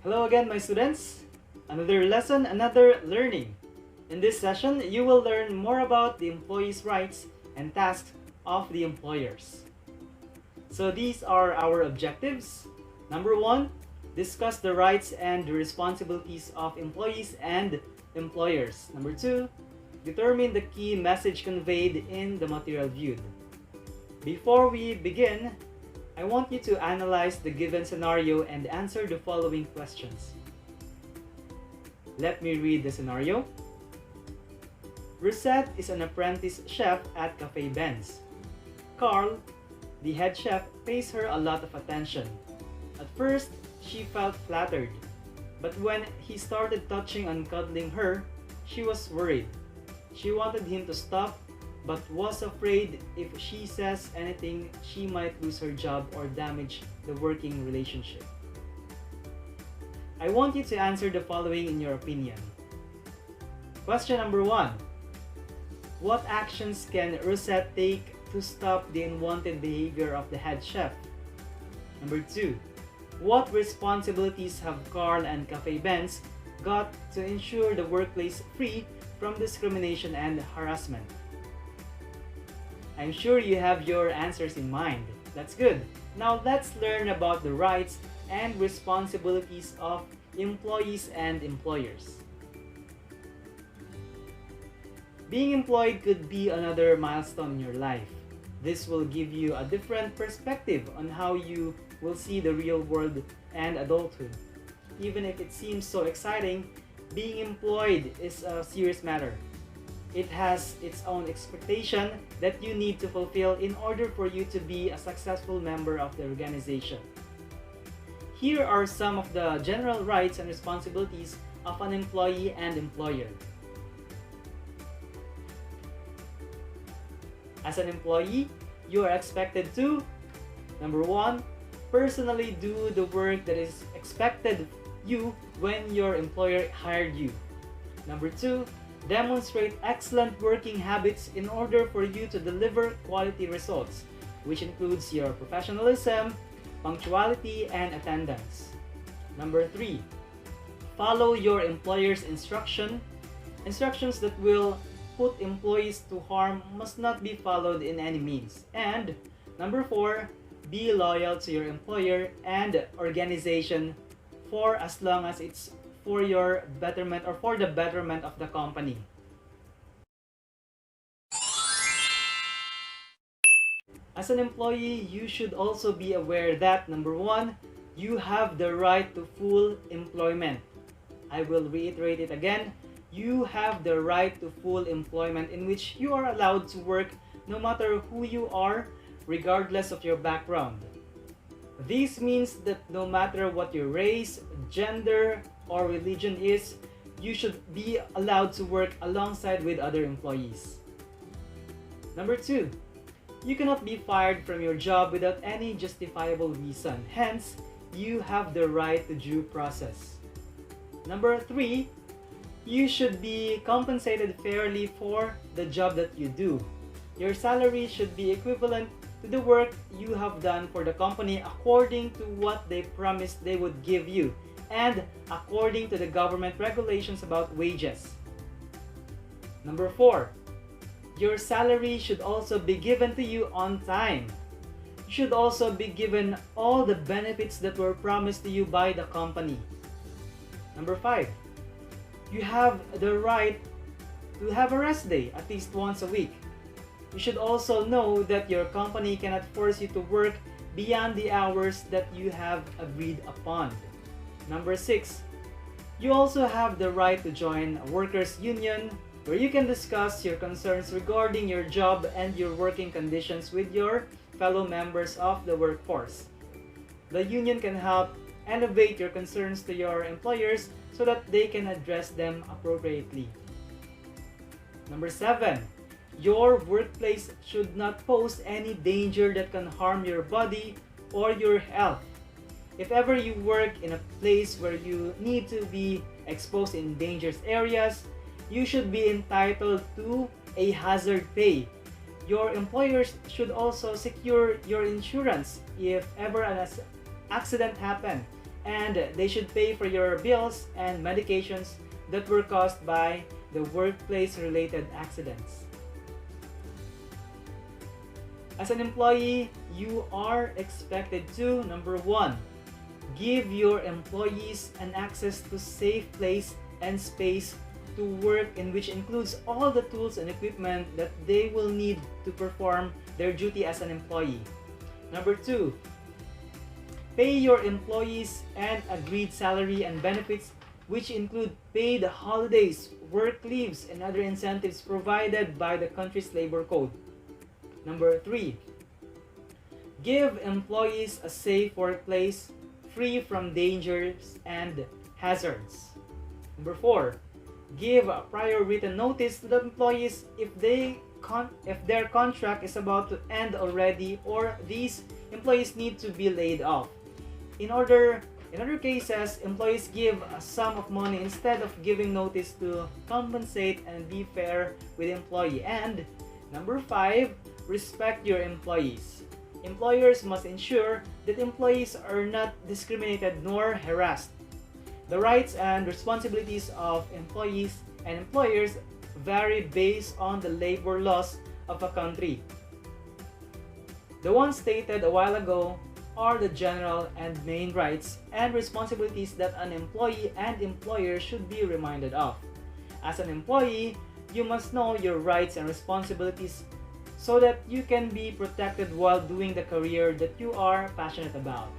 Hello again, my students. Another lesson, another learning. In this session, you will learn more about the employees' rights and tasks of the employers. So these are our objectives. Number 1, discuss the rights and the responsibilities of employees and employers. Number 2, determine the key message conveyed in the material viewed. Before we begin, I want you to analyze the given scenario and answer the following questions. Let me read the scenario. Rosette is an apprentice chef at Cafe Ben's. Carl, the head chef, pays her a lot of attention. At first, she felt flattered, but when he started touching and cuddling her, she was worried. She wanted him to stop, but was afraid if she says anything, she might lose her job or damage the working relationship. I want you to answer the following in your opinion. Question number 1. What actions can Rosette take to stop the unwanted behavior of the head chef? Number 2. What responsibilities have Carl and Cafe Ben's got to ensure the workplace free from discrimination and harassment? I'm sure you have your answers in mind. That's good. Now let's learn about the rights and responsibilities of employees and employers. Being employed could be another milestone in your life. This will give you a different perspective on how you will see the real world and adulthood. Even if it seems so exciting, being employed is a serious matter. It has its own expectation that you need to fulfill in order for you to be a successful member of the organization. Here are some of the general rights and responsibilities of an employee and employer. As an employee, you are expected to, number 1, personally do the work that is expected you when your employer hired you. Number 2, demonstrate excellent working habits in order for you to deliver quality results, which includes your professionalism, punctuality, and attendance. Number 3, follow your employer's instructions that will put employees to harm must not be followed in any means. And number 4, be loyal to your employer and organization for as long as it's for your betterment or for the betterment of the company. As an employee, you should also be aware that number 1, you have the right to full employment. I will reiterate it again. You have the right to full employment in which you are allowed to work no matter who you are, regardless of your background. This means that no matter what your race, gender, or religion is, you should be allowed to work alongside with other employees. Number 2, you cannot be fired from your job without any justifiable reason. Hence, you have the right to due process. Number 3, you should be compensated fairly for the job that you do. Your salary should be equivalent to the work you have done for the company according to what they promised they would give you and according to the government regulations about wages. Number 4, your salary should also be given to you on time. You should also be given all the benefits that were promised to you by the company. Number 5, you have the right to have a rest day at least once a week. You should also know that your company cannot force you to work beyond the hours that you have agreed upon. Number 6, you also have the right to join a workers' union where you can discuss your concerns regarding your job and your working conditions with your fellow members of the workforce. The union can help elevate your concerns to your employers so that they can address them appropriately. Number 7, your workplace should not pose any danger that can harm your body or your health. If ever you work in a place where you need to be exposed in dangerous areas, you should be entitled to a hazard pay. Your employers should also secure your insurance if ever an accident happens and they should pay for your bills and medications that were caused by the workplace-related accidents. As an employee, you are expected to, number one, give your employees an access to safe place and space to work in, which includes all the tools and equipment that they will need to perform their duty as an employee. Number two, pay your employees an agreed salary and benefits, which include paid holidays, work leaves, and other incentives provided by the country's labor code. Number three, give employees a safe workplace free from dangers and hazards. Number four, give a prior written notice to the employees if their contract is about to end already or these employees need to be laid off. In other cases, employees give a sum of money instead of giving notice to compensate and be fair with the employee. And number five, respect your employees. Employers must ensure that employees are not discriminated nor harassed. The rights and responsibilities of employees and employers vary based on the labor laws of a country. The ones stated a while ago are the general and main rights and responsibilities that an employee and employer should be reminded of. As an employee, you must know your rights and responsibilities so that you can be protected while doing the career that you are passionate about.